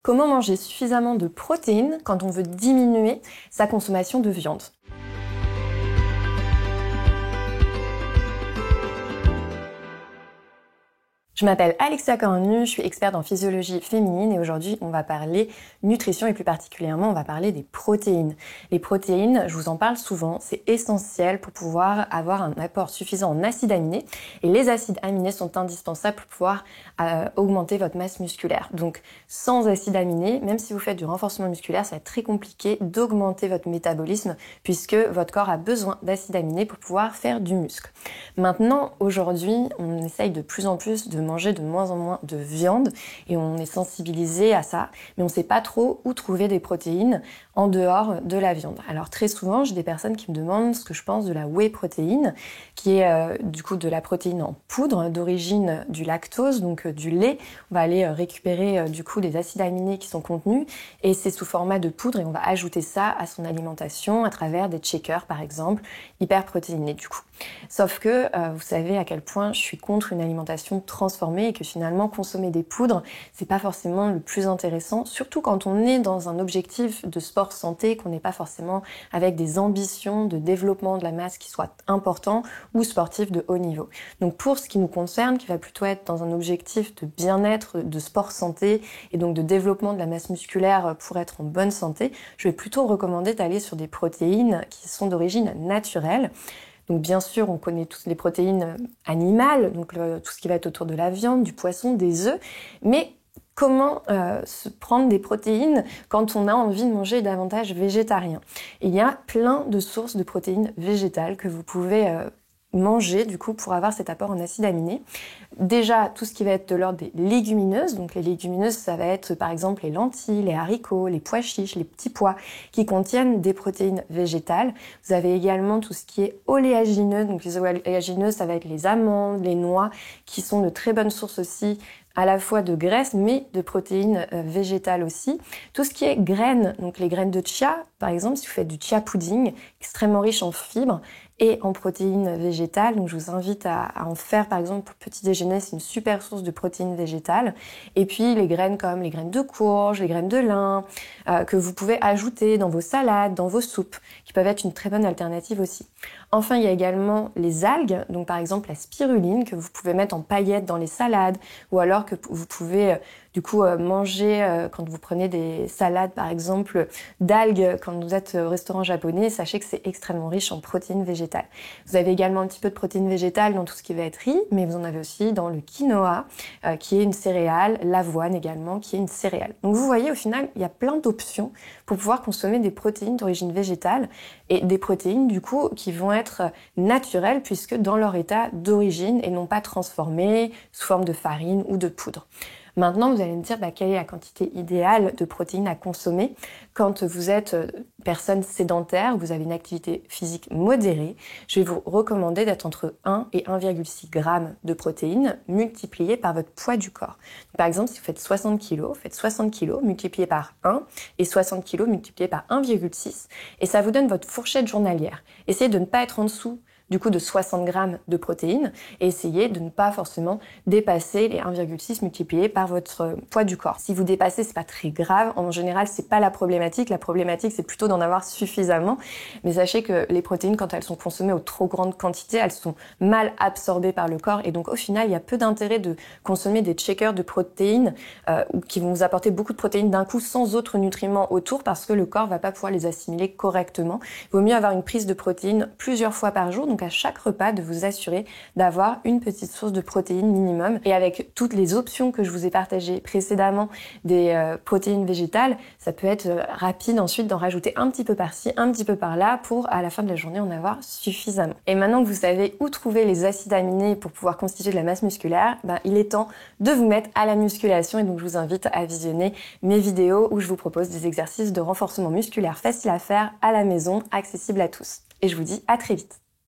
Comment manger suffisamment de protéines quand on veut diminuer sa consommation de viande? Je m'appelle Alexia Cornu, je suis experte en physiologie féminine et aujourd'hui on va parler nutrition et plus particulièrement on va parler des protéines. Les protéines, je vous en parle souvent, c'est essentiel pour pouvoir avoir un apport suffisant en acides aminés et les acides aminés sont indispensables pour pouvoir augmenter votre masse musculaire. Donc sans acides aminés, même si vous faites du renforcement musculaire, ça va être très compliqué d'augmenter votre métabolisme puisque votre corps a besoin d'acides aminés pour pouvoir faire du muscle. Maintenant, aujourd'hui, on essaye de plus en plus de manger de moins en moins de viande et on est sensibilisé à ça, mais on ne sait pas trop où trouver des protéines en dehors de la viande. Alors très souvent, j'ai des personnes qui me demandent ce que je pense de la whey protéine, qui est du coup de la protéine en poudre d'origine du lactose, donc du lait. On va aller récupérer du coup des acides aminés qui sont contenus et c'est sous format de poudre et on va ajouter ça à son alimentation à travers des shakers par exemple, hyper protéinés du coup. Sauf que vous savez à quel point je suis contre une alimentation transformée et que finalement consommer des poudres, c'est pas forcément le plus intéressant, surtout quand on est dans un objectif de sport santé, qu'on n'est pas forcément avec des ambitions de développement de la masse qui soient importants ou sportifs de haut niveau. Donc pour ce qui nous concerne, qui va plutôt être dans un objectif de bien-être, de sport santé et donc de développement de la masse musculaire pour être en bonne santé, je vais plutôt recommander d'aller sur des protéines qui sont d'origine naturelle. Donc bien sûr, on connaît toutes les protéines animales, donc tout ce qui va être autour de la viande, du poisson, des œufs, mais comment se prendre des protéines quand on a envie de manger davantage végétarien? Il y a plein de sources de protéines végétales que vous pouvez manger du coup pour avoir cet apport en acides aminés. Déjà tout ce qui va être de l'ordre des légumineuses, donc les légumineuses ça va être par exemple les lentilles, les haricots, les pois chiches, les petits pois qui contiennent des protéines végétales. Vous avez également tout ce qui est oléagineux, donc les oléagineux ça va être les amandes, les noix qui sont de très bonnes sources aussi à la fois de graisse mais de protéines végétales aussi. Tout ce qui est graines, donc les graines de chia par exemple, si vous faites du chia pudding, extrêmement riche en fibres et en protéines végétales, donc je vous invite à en faire par exemple pour petit déjeuner, c'est une super source de protéines végétales. Et puis les graines comme les graines de courge, les graines de lin, que vous pouvez ajouter dans vos salades, dans vos soupes, qui peuvent être une très bonne alternative aussi. Enfin, il y a également les algues, donc par exemple la spiruline que vous pouvez mettre en paillettes dans les salades, ou alors que vous pouvez du coup manger quand vous prenez des salades par exemple d'algues quand vous êtes au restaurant japonais, sachez que c'est extrêmement riche en protéines végétales. Vous avez également un petit peu de protéines végétales dans tout ce qui va être riz, mais vous en avez aussi dans le quinoa qui est une céréale, l'avoine également qui est une céréale. Donc vous voyez au final il y a plein d'options pour pouvoir consommer des protéines d'origine végétale et des protéines du coup qui vont être naturelles puisque dans leur état d'origine et non pas transformées sous forme de farine ou de poudre. Maintenant, vous allez me dire quelle est la quantité idéale de protéines à consommer quand vous êtes personne sédentaire, vous avez une activité physique modérée. Je vais vous recommander d'être entre 1 et 1,6 g de protéines multipliées par votre poids du corps. Par exemple, si vous faites 60 kg, faites 60 kg multiplié par 1 et 60 kg multiplié par 1,6 et ça vous donne votre fourchette journalière. Essayez de ne pas être en dessous du coup de 60 grammes de protéines et essayez de ne pas forcément dépasser les 1,6 multipliés par votre poids du corps. Si vous dépassez, c'est pas très grave. En général, c'est pas la problématique. La problématique, c'est plutôt d'en avoir suffisamment. Mais sachez que les protéines, quand elles sont consommées aux trop grandes quantités, elles sont mal absorbées par le corps et donc au final, il y a peu d'intérêt de consommer des shakers de protéines qui vont vous apporter beaucoup de protéines d'un coup sans autres nutriments autour parce que le corps va pas pouvoir les assimiler correctement. Il vaut mieux avoir une prise de protéines plusieurs fois par jour. Donc à chaque repas de vous assurer d'avoir une petite source de protéines minimum et avec toutes les options que je vous ai partagées précédemment des protéines végétales, ça peut être rapide ensuite d'en rajouter un petit peu par-ci, un petit peu par-là pour à la fin de la journée en avoir suffisamment. Et maintenant que vous savez où trouver les acides aminés pour pouvoir constituer de la masse musculaire, il est temps de vous mettre à la musculation et donc je vous invite à visionner mes vidéos où je vous propose des exercices de renforcement musculaire faciles à faire à la maison, accessibles à tous. Et je vous dis à très vite.